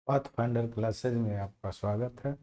Pathfinder classes में आपका स्वागत है।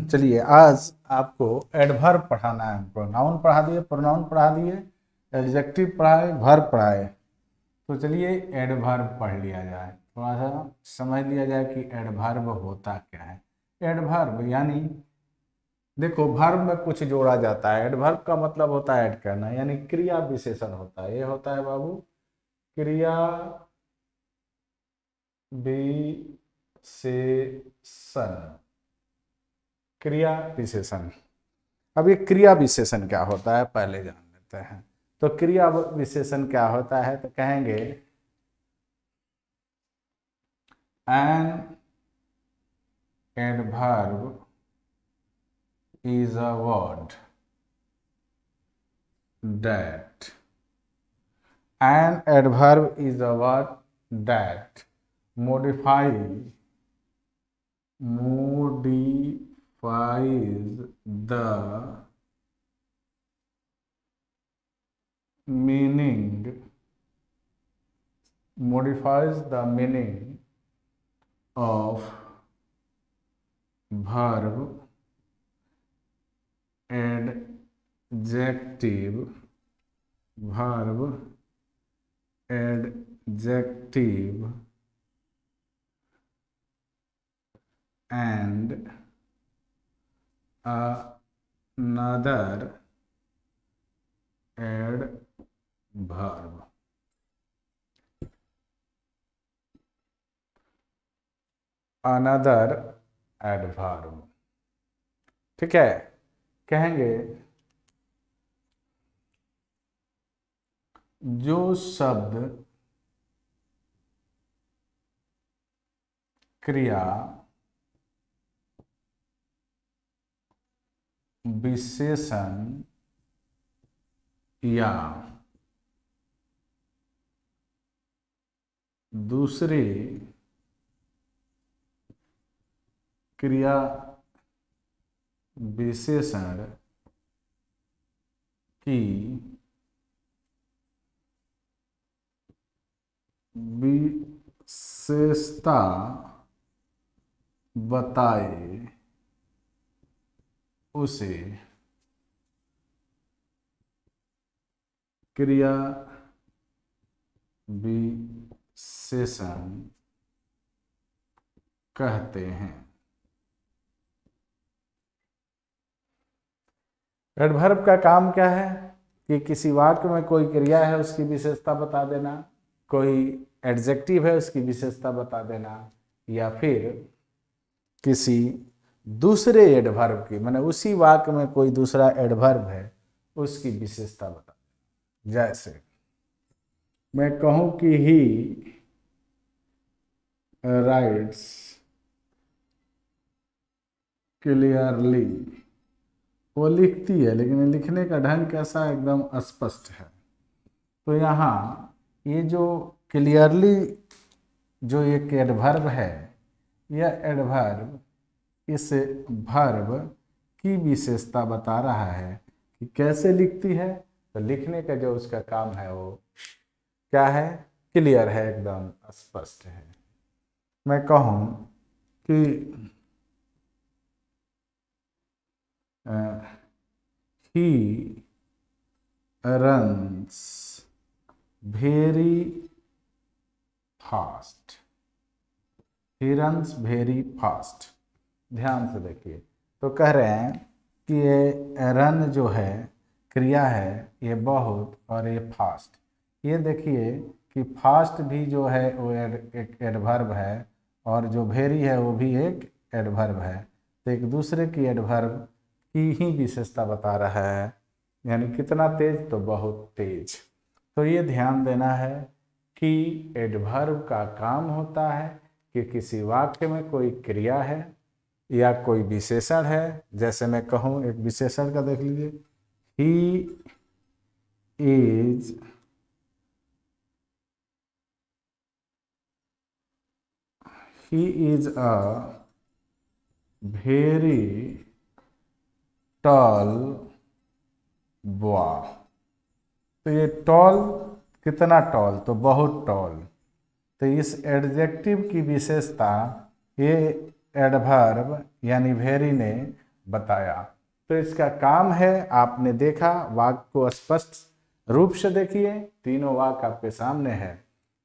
चलिए, आज आपको एडवर्ब पढ़ाना है। हमको नाउन पढ़ा दिए, प्रोनाउन पढ़ा दिए, एडजेक्टिव पढ़ाए, वर्ब पढ़ाए। तो चलिए एडवर्ब पढ़ लिया जाए, थोड़ा सा समझ लिया जाए कि एडवर्ब होता क्या है। एडवर्ब यानी देखो, वर्ब में कुछ जोड़ा जाता है। एडवर्ब का मतलब होता है ऐड करना, यानी क्रिया विशेषण होता है। ये होता है बाबू क्रिया विशेषण। क्रिया विशेषण। अब ये क्रिया विशेषण क्या होता है पहले जान लेते हैं। तो क्रिया विशेषण क्या होता है तो कहेंगे an adverb is a word that. An adverb is a word that modifies the meaning of verb, adjective, and another adverb। Another adverb, ठीक है। कहेंगे जो शब्द क्रिया विशेषण या दूसरे क्रिया विशेषण की विशेषता बताए उसे क्रिया विशेषण कहते हैं। एडवर्ब का काम क्या है कि किसी वाक्य में कोई क्रिया है उसकी विशेषता बता देना, कोई एडजेक्टिव है उसकी विशेषता बता देना, या फिर किसी दूसरे एडवर्ब की, माने उसी वाक्य में कोई दूसरा एडवर्ब है उसकी विशेषता बता देना। जैसे मैं कहूं कि ही राइट्स क्लियरली, वो लिखती है लेकिन लिखने का ढंग कैसा, एकदम अस्पष्ट है। तो यहाँ ये जो क्लियरली जो एक एडवर्ब है, यह एडवर्ब इस वर्ब की विशेषता बता रहा है कि कैसे लिखती है। तो लिखने का जो उसका काम है वो क्या है, क्लियर है, एकदम स्पष्ट है। मैं कहूँ कि he runs very fast, he runs very fast. ध्यान से देखिए, तो कह रहे हैं कि ये रन जो है क्रिया है, ये बहुत, और ये फास्ट। ये देखिए कि फास्ट भी जो है वो एक एडवर्ब है, और जो वेरी है वो भी एक एडवर्ब है। तो एक दूसरे की एडवर्ब की ही विशेषता बता रहा है, यानी कितना तेज, तो बहुत तेज। तो ये ध्यान देना है कि एडवर्ब का काम होता है कि किसी वाक्य में कोई क्रिया है या कोई विशेषण है। जैसे मैं कहूँ, एक विशेषण का देख लीजिए, he is a very tall boy. तो ये टॉल कितना टॉल, तो बहुत टॉल। तो इस एडजेक्टिव की विशेषता ये एडवर्ब यानी वेरी ने बताया। तो इसका काम है, आपने देखा, वाक्य को स्पष्ट रूप से देखिए, तीनों वाक्य आपके सामने है।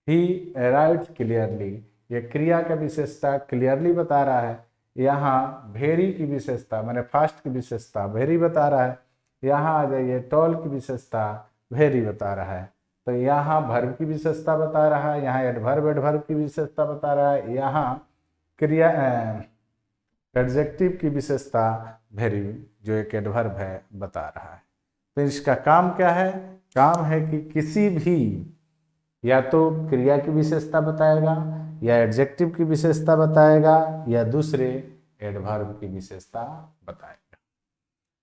ही राइट्स क्लियरली, ये क्रिया का विशेषता क्लियरली बता रहा है। यहाँ वेरी की विशेषता मैंने फास्ट की विशेषता वेरी बता रहा है। यहाँ आ जाइए, टॉल की विशेषता वेरी बता रहा है। तो यहाँ वर्ब की विशेषता बता रहा है, यहाँ एडवर्ब की विशेषता बता रहा है, यहाँ क्रिया एडजेक्टिव की विशेषता वेरी जो एक एडवर्ब है बता रहा है। तो इसका काम क्या है? काम है कि किसी भी या तो क्रिया की विशेषता बताएगा, या एडजेक्टिव की विशेषता बताएगा, या दूसरे एडवर्ब की विशेषता बताएगा।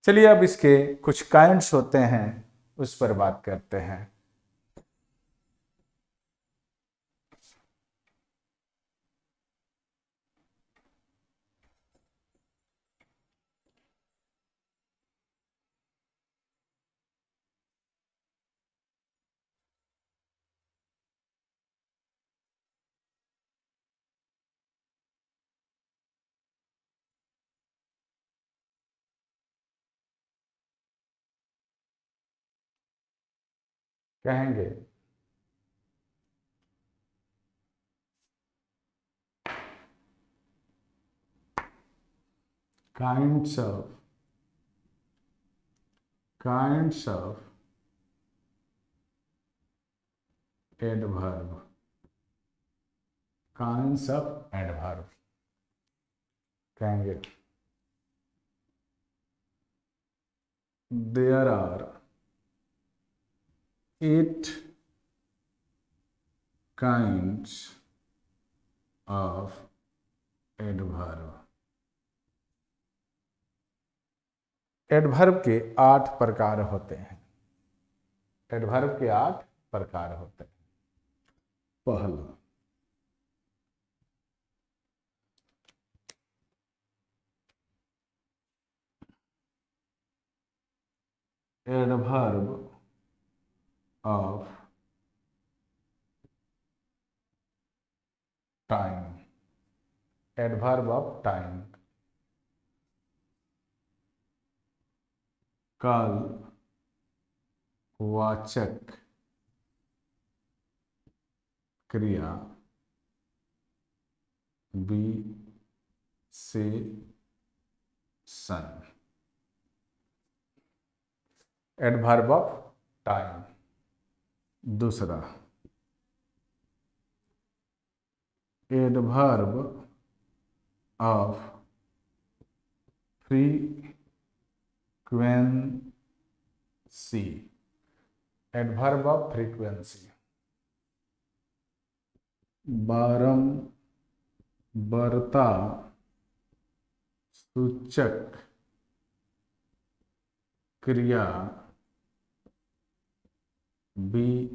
चलिए अब इसके कुछ काइंड्स होते हैं उस पर बात करते हैं। कहेंगे kinds of adverb, kinds of adverb कहेंगे there are 8 kinds of adverb। Adverb के 8 प्रकार होते हैं। एडवर्ब के 8 प्रकार होते हैं। पहला, adverb of time. Adverb of time, काल वाचक क्रिया विशेषण। Adverb of time. दूसरा, adverb of frequency. Adverb of frequency, बारंबारता सूचक क्रिया विशेषण।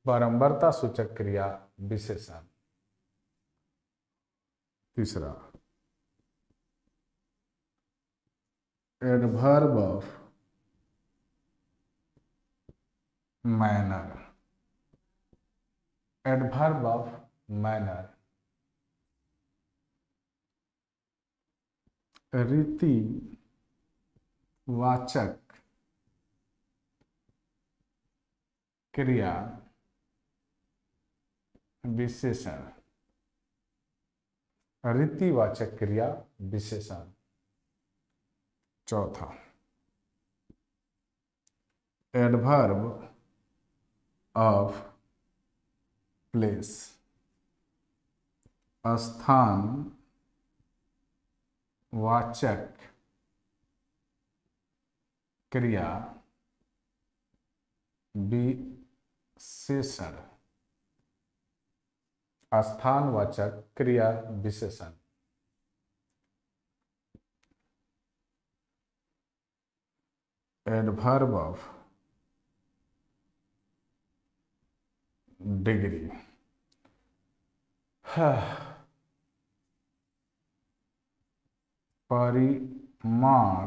बारंबारता सूचक क्रिया विशेषण। तीसरा, adverb of manner. Adverb of manner, रीति वाचक क्रिया विशेषण। रीतिवाचक क्रिया विशेषण। चौथा, एडवर्ब ऑफ प्लेस, स्थान वाचक क्रिया विशेषण। स्थानवाचक क्रिया विशेषण। एडवर्ब ऑफ डिग्री, परिमाण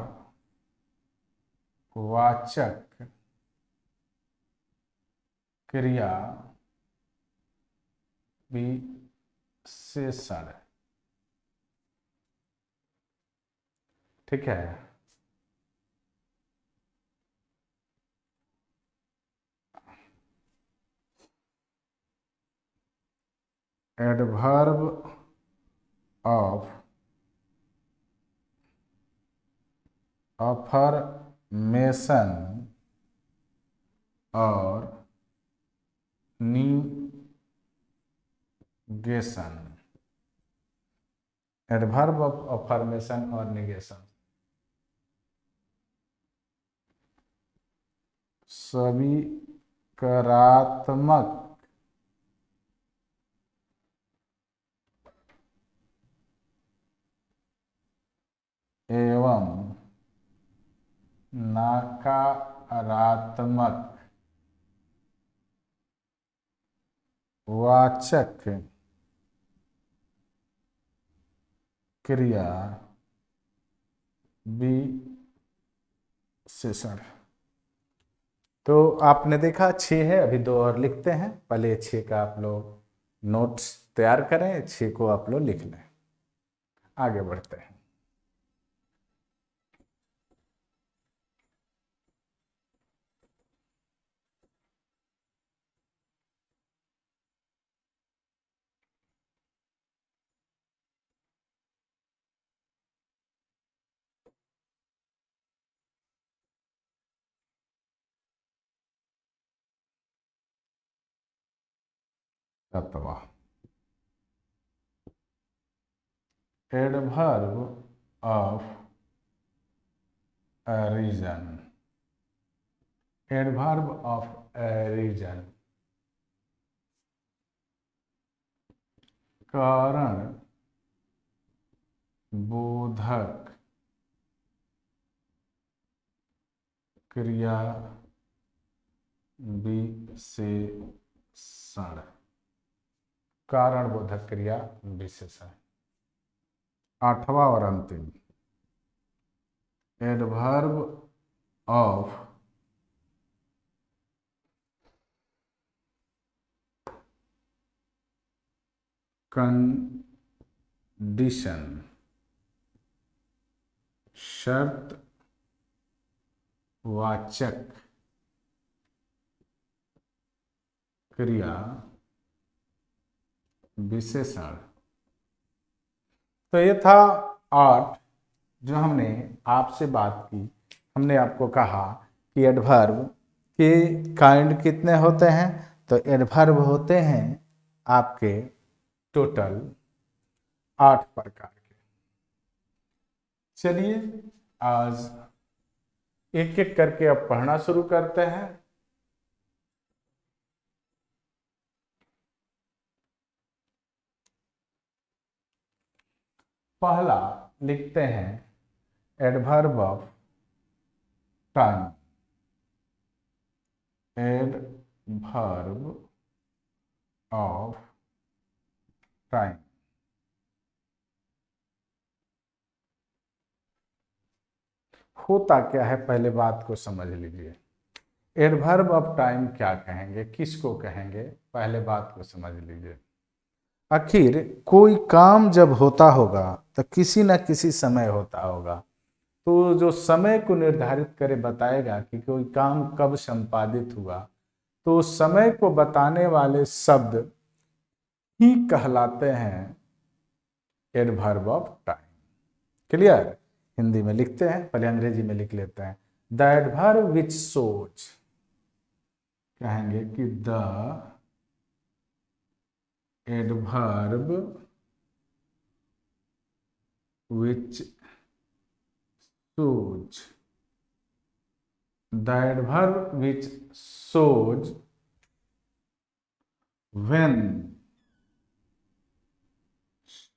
वाचक क्रिया विशेषण। ठीक है। एडवर्ब ऑफ अफर्मेशन और निगेशन। एडवर्ब ऑफ अफर्मेशन और निगेशन सवीकारात्मक एवं नकारात्मक वाचक क्रिया विशेषण। तो आपने देखा 6 है, अभी 2 और लिखते हैं। पहले 6 का आप लोग नोट्स तैयार करें, 6 को आप लोग लिख लें। आगे बढ़ते हैं। तत्वा adverb of reason. Adverb of reason कारण बोधक क्रिया विशेषण। कारण बोधक क्रिया विशेषण। 8वां और अंतिम एडवर्ब ऑफ कंडीशन शर्त वाचक क्रिया विशेषण। तो ये था 8 जो हमने आपसे बात की। हमने आपको कहा कि एडवर्ब के काइंड कितने होते हैं। तो एडवर्ब होते हैं आपके टोटल 8 प्रकार के। चलिए आज एक एक करके अब पढ़ना शुरू करते हैं। पहला लिखते हैं adverb of time. Adverb of time. होता क्या है पहले बात को समझ लीजिए। एडवर्ब ऑफ टाइम क्या कहेंगे, किसको कहेंगे, पहले बात को समझ लीजिए। आखिर कोई काम जब होता होगा तो किसी न किसी समय होता होगा। तो जो समय को निर्धारित करे बताएगा कि कोई काम कब संपादित हुआ, तो समय को बताने वाले शब्द ही कहलाते हैं adverb of time. Clear. Hindi में लिखते हैं, पहले अंग्रेजी में लिख लेते हैं। द एडवर्ब विच शोज, कहेंगे कि the adverb which shows, the adverb which shows when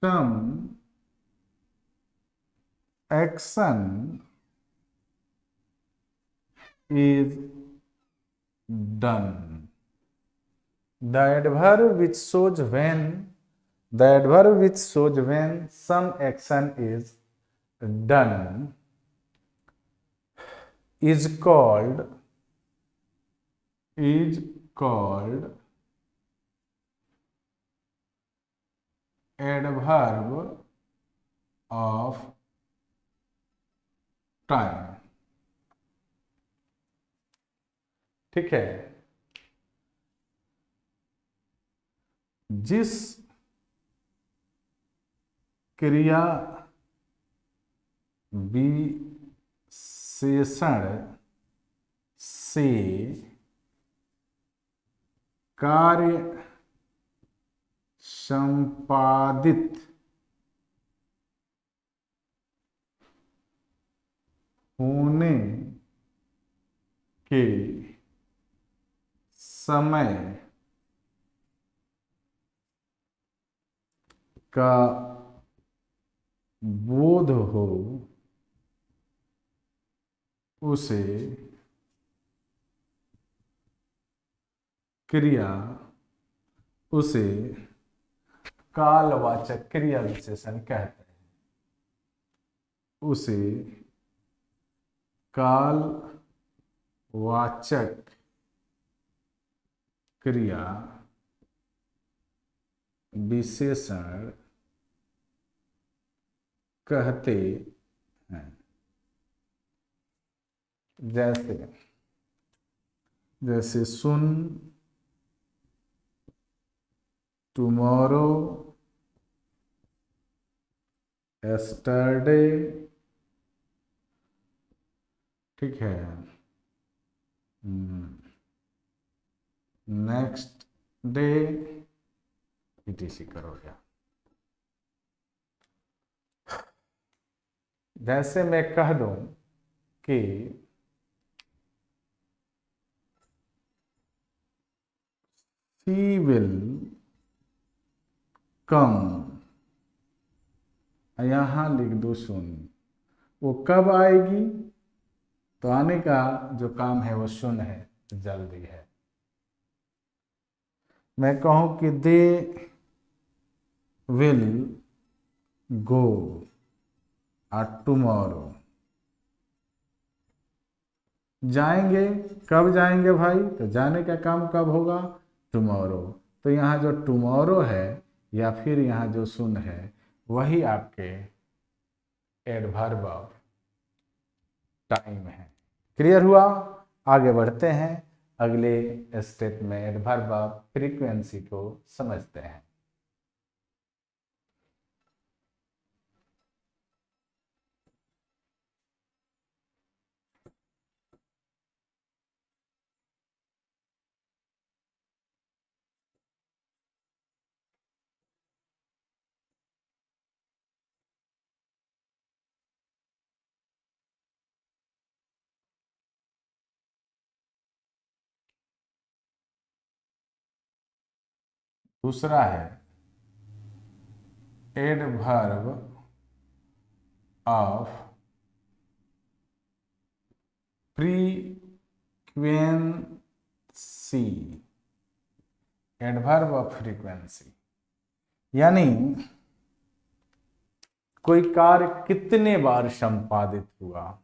some action is done. The adverb which shows when, the adverb which shows when some action is done is called called adverb of time। ठीक है, जिस क्रिया विशेषण से कार्य संपादित होने के समय का बोध हो उसे क्रिया, उसे कालवाचक क्रिया विशेषण कहते हैं। उसे कालवाचक क्रिया विशेषण कहते हैं। जैसे सुन, टुमारो, एस्टरडे। ठीक है, नेक्स्ट डे, etc करोगे। जैसे मैं कह दूं कि she will come, यहां लिख दो सुन, वो कब आएगी? तो आने का जो काम है वो सुन है, जल्दी है। मैं कहूं कि दे विल गो टुमारो, जाएंगे, कब जाएंगे भाई? तो जाने का काम कब होगा? टुमारो। तो यहाँ जो टुमारो है या फिर यहाँ जो सुन है वही आपके एडवर्ब ऑफ टाइम है। क्लियर हुआ? आगे बढ़ते हैं, अगले स्टेप में एडवर्ब ऑफ फ्रीक्वेंसी को समझते हैं। दूसरा है adverb of frequency. Adverb of frequency यानी कोई कार्य कितने बार संपादित हुआ।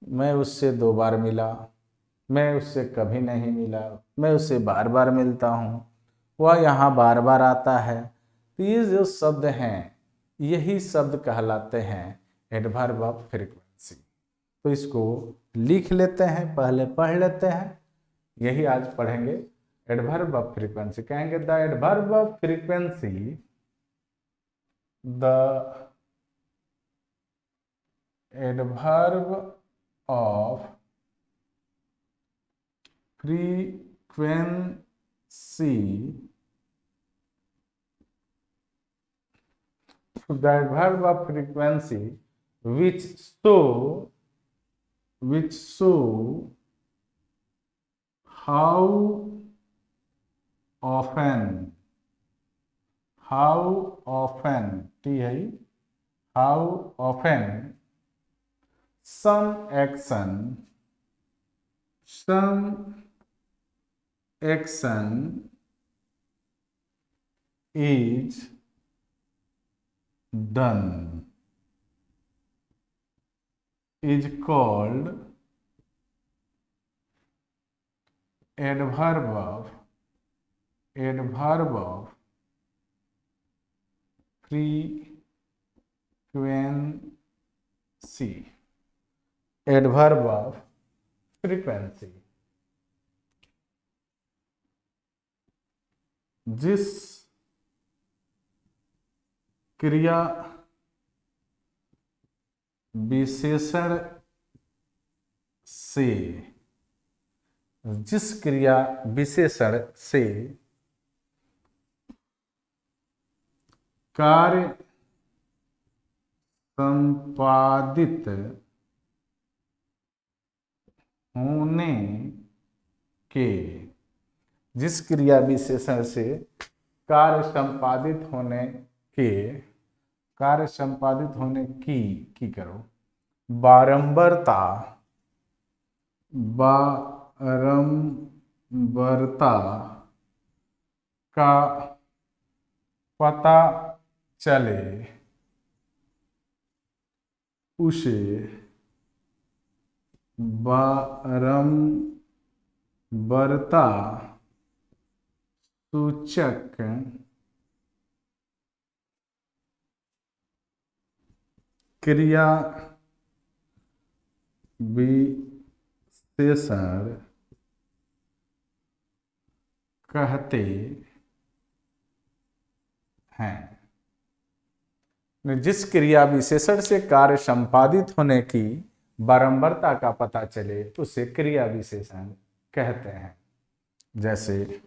मैं उससे 2 बार मिला, मैं उससे कभी नहीं मिला, मैं उससे बार बार मिलता हूँ, वह यहाँ बार बार आता है। तो ये जो शब्द हैं यही शब्द कहलाते हैं एडवर्ब ऑफ फ्रीक्वेंसी। तो इसको लिख लेते हैं, पहले पढ़ लेते हैं, यही आज पढ़ेंगे। एडवर्ब ऑफ फ्रीक्वेंसी कहेंगे the adverb of frequency, the adverb of frequency, the adverb of frequency which show how often t है, how often some action is done, is called adverb of frequency, adverb of frequency, जिस क्रिया विशेषण से, जिस क्रिया विशेषण से कार्य संपादित होने के, जिस क्रिया विशेषण से कार्य संपादित होने के, कार्य संपादित होने की करो, बारंबारता, बारंबारता का पता चले, उसे बारंबारता सूचक क्रिया विशेषण कहते हैं। जिस क्रिया विशेषण से कार्य संपादित होने की बारंबारता का पता चले उसे क्रिया विशेषण कहते हैं। जैसे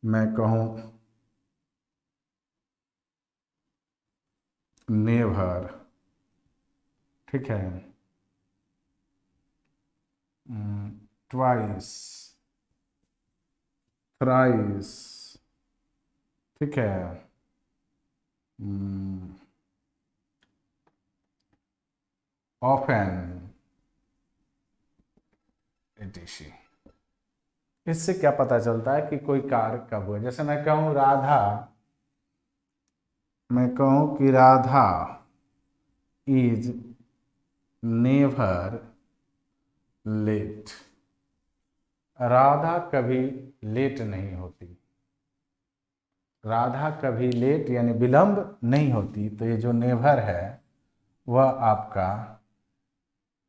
मैं कहूं नेवर, ठीक है, ट्वाइस, थ्राइस, ठीक है, ऑफन, etc। इससे क्या पता चलता है कि कोई कार्य कब हुआ। जैसे मैं कहूं राधा, मैं कहूं कि Radha is never late, Radha कभी लेट नहीं होती, राधा कभी लेट यानी विलंब नहीं होती। तो ये जो नेवर है वह आपका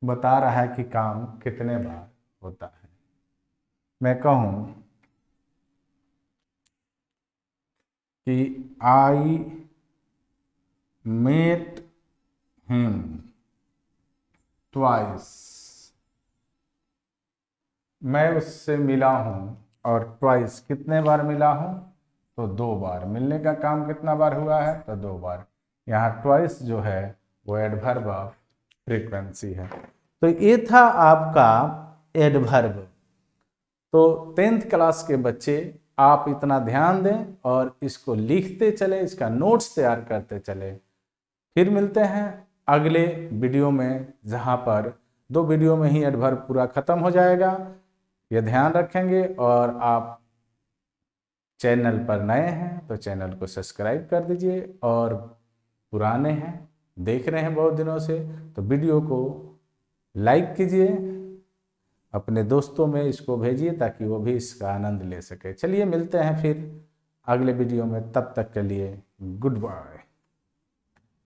बता रहा है कि काम कितने बार होता है। मैं कहूं कि आई मेट हिम ट्वाइस, मैं उससे मिला हूं और ट्वाइस कितने बार मिला हूं, तो 2 बार। मिलने का काम कितना बार हुआ है, तो 2 बार। यहाँ ट्वाइस जो है वो एडवर्ब ऑफ फ्रीक्वेंसी है। तो ये था आपका एडवर्ब। तो 10th क्लास के बच्चे आप इतना ध्यान दें और इसको लिखते चले, इसका नोट्स तैयार करते चले। फिर मिलते हैं अगले वीडियो में, जहां पर 2 वीडियो में ही एडवर्ब पूरा खत्म हो जाएगा। यह ध्यान रखेंगे। और आप चैनल पर नए हैं तो चैनल को सब्सक्राइब कर दीजिए, और पुराने हैं देख रहे हैं बहुत दिनों से तो वीडियो को लाइक कीजिए, अपने दोस्तों में इसको भेजिए ताकि वो भी इसका आनंद ले सके। चलिए मिलते हैं फिर अगले वीडियो में, तब तक के लिए गुड बाय।